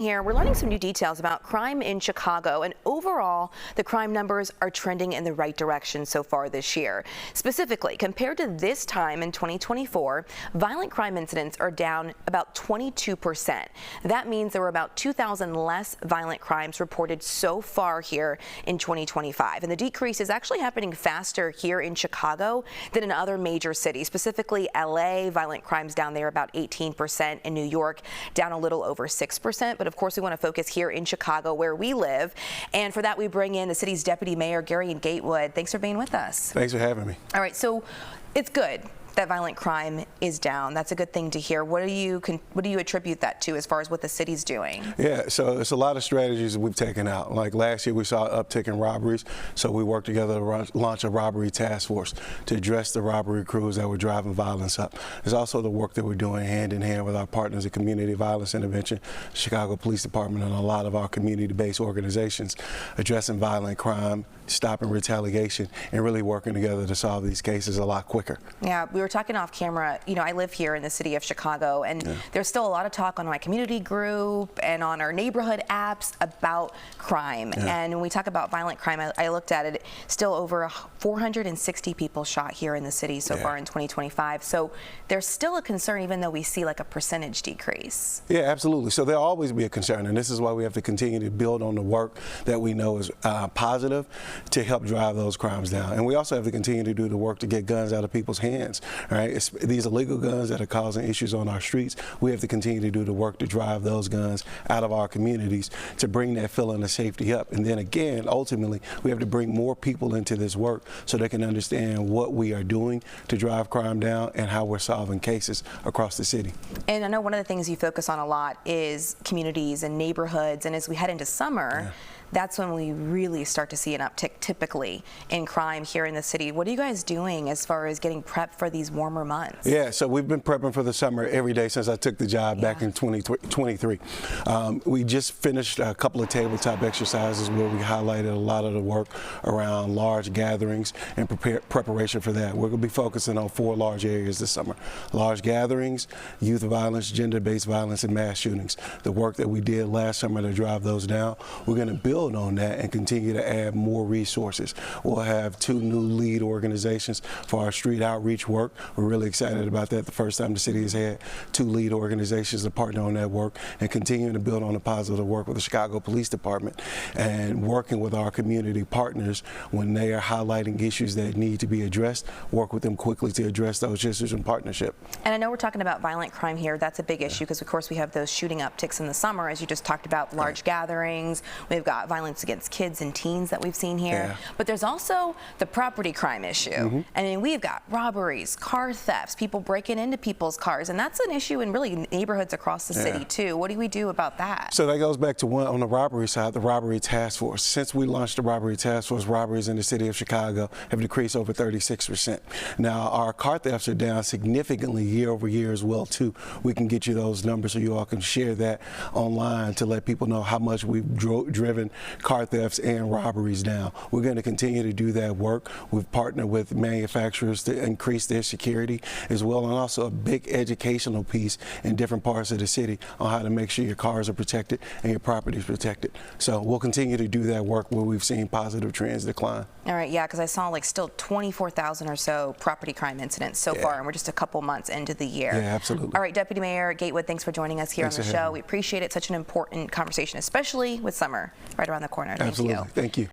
Here, we're learning some new details about crime in Chicago, and overall, the crime numbers are trending in the right direction so far this year. Specifically, compared to this time in 2024, violent crime incidents are down about 22%. That means there were about 2,000 less violent crimes reported so far here in 2025. And the decrease is actually happening faster here in Chicago than in other major cities, specifically LA. Violent crimes down there about 18%, in New York down a little over 6%. But of course, we want to focus here in Chicago where we live. And for that, we bring in the city's Deputy Mayor, Garien Gatewood. Thanks for being with us. Thanks for having me. All right, so it's good that violent crime is down. That's a good thing to hear. What do you attribute that to as far as what the city's doing? Yeah, so it's a lot of strategies that we've taken out. Like last year, we saw an uptick in robberies, so we worked together to launch a robbery task force to address the robbery crews that were driving violence up. There's also the work that we're doing hand in hand with our partners in community violence intervention, Chicago Police Department, and a lot of our community-based organizations addressing violent crime, stopping retaliation, and really working together to solve these cases a lot quicker. Yeah, we were talking off camera. You know, I live here in the city of Chicago, and there's still a lot of talk on my community group and on our neighborhood apps about crime. And when we talk about violent crime, I looked at it, still over 460 people shot here in the city so far in 2025. So there's still a concern, even though we see like a percentage decrease. Yeah, absolutely. So there'll always be a concern, and this is why we have to continue to build on the work that we know is positive to help drive those crimes down. And we also have to continue to do the work to get guns out of people's hands. Right? These illegal guns that are causing issues on our streets, we have to continue to do the work to drive those guns out of our communities to bring that feeling of safety up. And then again, ultimately, we have to bring more people into this work so they can understand what we are doing to drive crime down and how we're solving cases across the city. And I know one of the things you focus on a lot is communities and neighborhoods, and as we head into summer, that's when we really start to see an uptick typically in crime here in the city. What are you guys doing as far as getting prepped for these warmer months? Yeah, so we've been prepping for the summer every day since I took the job back in 2023. We just finished a couple of tabletop exercises where we highlighted a lot of the work around large gatherings and preparation for that. We're going to be focusing on 4 large areas this summer: large gatherings, youth violence, gender-based violence, and mass shootings. The work that we did last summer to drive those down, we're going to build on that and continue to add more resources. We'll have 2 new lead organizations for our street outreach work. We're really excited about that. The first time the city has had 2 lead organizations to partner on that work, and continuing to build on the positive work with the Chicago Police Department and working with our community partners when they are highlighting issues that need to be addressed, work with them quickly to address those issues in partnership. And I know we're talking about violent crime here. That's a big issue because, of course, we have those shooting upticks in the summer, as you just talked about, large gatherings. We've got violence against kids and teens that we've seen here. But there's also the property crime issue. I mean, we've got robberies, car thefts, people breaking into people's cars, and that's an issue in really neighborhoods across the city too. What do we do about that? So that goes back to one on the robbery side, the robbery task force. Since we launched the robbery task force, robberies in the city of Chicago have decreased over 36%. Now, our car thefts are down significantly year over year as well too. We can get you those numbers so you all can share that online to let people know how much we've driven car thefts and robberies down. We're going to continue to do that work. We've partnered with manufacturers to increase their security as well, and also a big educational piece in different parts of the city on how to make sure your cars are protected and your property is protected. So we'll continue to do that work where we've seen positive trends decline. All right, yeah, because I saw like still 24,000 or so property crime incidents so far, and we're just a couple months into the year. Yeah, absolutely. All right, Deputy Mayor Gatewood, thanks for joining us here on the show. We appreciate it. Such an important conversation, especially with summer right around the corner. Thank you. Thank you.